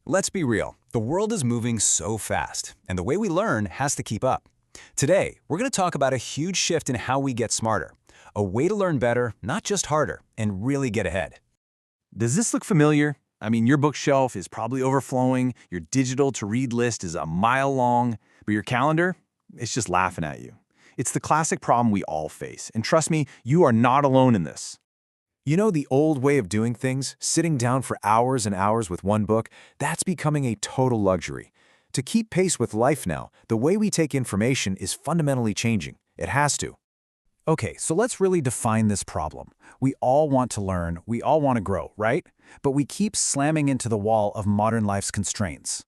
Let's be real, the world is moving so fast, and the way we learn has to keep up. Today, we're going to talk about a huge shift in how we get smarter. A way to learn better, not just harder, and really get ahead. Does this look familiar? I mean, your bookshelf is probably overflowing, your digital-to-read list is a mile long, but your calendar, it's just laughing at you. It's the classic problem we all face, and trust me, you are not alone in this. You know, the old way of doing things, sitting down for hours and hours with one book, that's becoming a total luxury. To keep pace with life now, the way we take information is fundamentally changing. It has to. Okay, so let's really define this problem. We all want to learn, we all want to grow, right? But we keep slamming into the wall of modern life's constraints.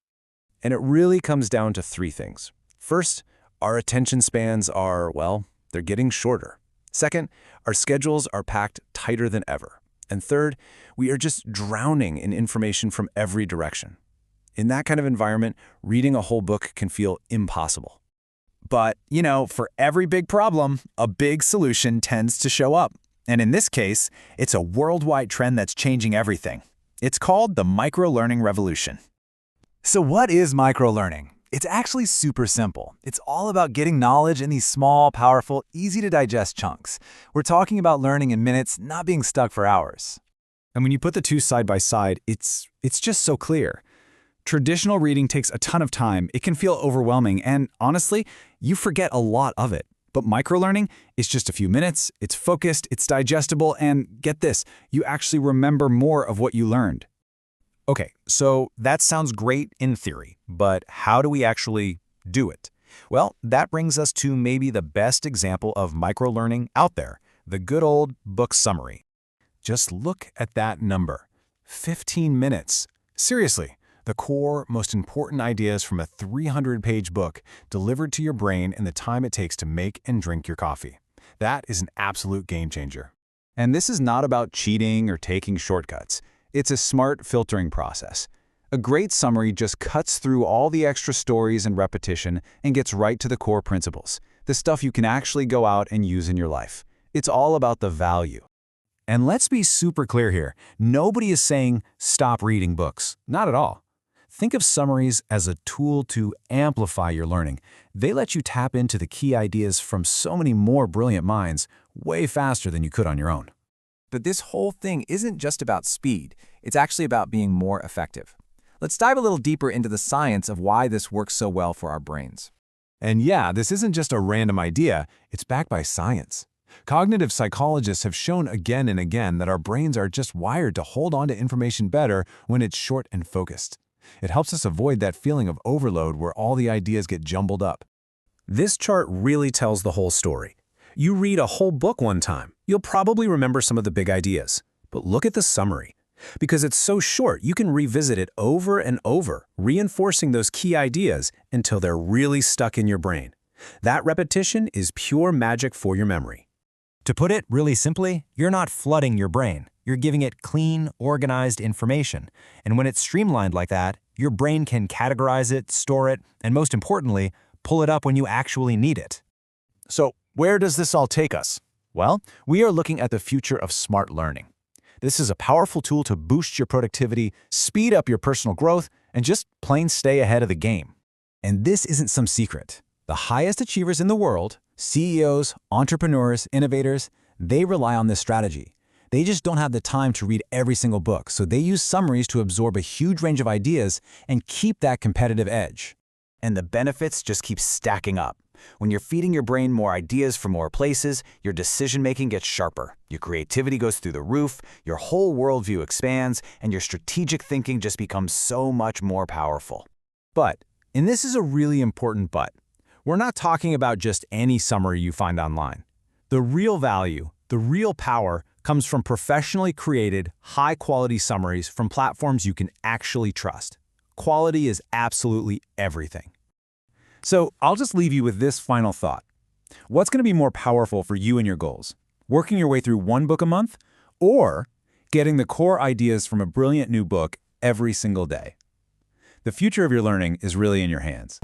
And it really comes down to three things. First, our attention spans are, well, they're getting shorter. Second, our schedules are packed tighter than ever. And third, we are just drowning in information from every direction. In that kind of environment, reading a whole book can feel impossible. But, you know, for every big problem, a big solution tends to show up. And in this case, it's a worldwide trend that's changing everything. It's called the microlearning revolution. So what is microlearning? It's actually super simple. It's all about getting knowledge in these small, powerful, easy-to-digest chunks. We're talking about learning in minutes, not being stuck for hours. And when you put the two side by side, it's just so clear. Traditional reading takes a ton of time, it can feel overwhelming, and honestly, you forget a lot of it. But microlearning is just a few minutes, it's focused, it's digestible, and get this, you actually remember more of what you learned. Okay, so that sounds great in theory, but how do we actually do it? Well, that brings us to maybe the best example of microlearning out there, the good old book summary. Just look at that number, 15 minutes. Seriously, the core, most important ideas from a 300-page book delivered to your brain in the time it takes to make and drink your coffee. That is an absolute game changer. And this is not about cheating or taking shortcuts. It's a smart filtering process. A great summary just cuts through all the extra stories and repetition and gets right to the core principles, the stuff you can actually go out and use in your life. It's all about the value. And let's be super clear here. Nobody is saying stop reading books. Not at all. Think of summaries as a tool to amplify your learning. They let you tap into the key ideas from so many more brilliant minds way faster than you could on your own. But this whole thing isn't just about speed, it's actually about being more effective. Let's dive a little deeper into the science of why this works so well for our brains. And yeah, this isn't just a random idea, it's backed by science. Cognitive psychologists have shown again and again that our brains are just wired to hold on to information better when it's short and focused. It helps us avoid that feeling of overload where all the ideas get jumbled up. This chart really tells the whole story. You read a whole book one time, you'll probably remember some of the big ideas. But look at the summary. Because it's so short, you can revisit it over and over, reinforcing those key ideas until they're really stuck in your brain. That repetition is pure magic for your memory. To put it really simply, you're not flooding your brain. You're giving it clean, organized information. And when it's streamlined like that, your brain can categorize it, store it, and most importantly, pull it up when you actually need it. So, where does this all take us? Well, we are looking at the future of smart learning. This is a powerful tool to boost your productivity, speed up your personal growth, and just plain stay ahead of the game. And this isn't some secret. The highest achievers in the world, CEOs, entrepreneurs, innovators, they rely on this strategy. They just don't have the time to read every single book, so they use summaries to absorb a huge range of ideas and keep that competitive edge. And the benefits just keep stacking up. When you're feeding your brain more ideas from more places, your decision-making gets sharper, your creativity goes through the roof, your whole worldview expands, and your strategic thinking just becomes so much more powerful. But, and this is a really important but, we're not talking about just any summary you find online. The real value, the real power, comes from professionally created, high-quality summaries from platforms you can actually trust. Quality is absolutely everything. So I'll just leave you with this final thought. What's going to be more powerful for you and your goals? Working your way through one book a month, or getting the core ideas from a brilliant new book every single day? The future of your learning is really in your hands.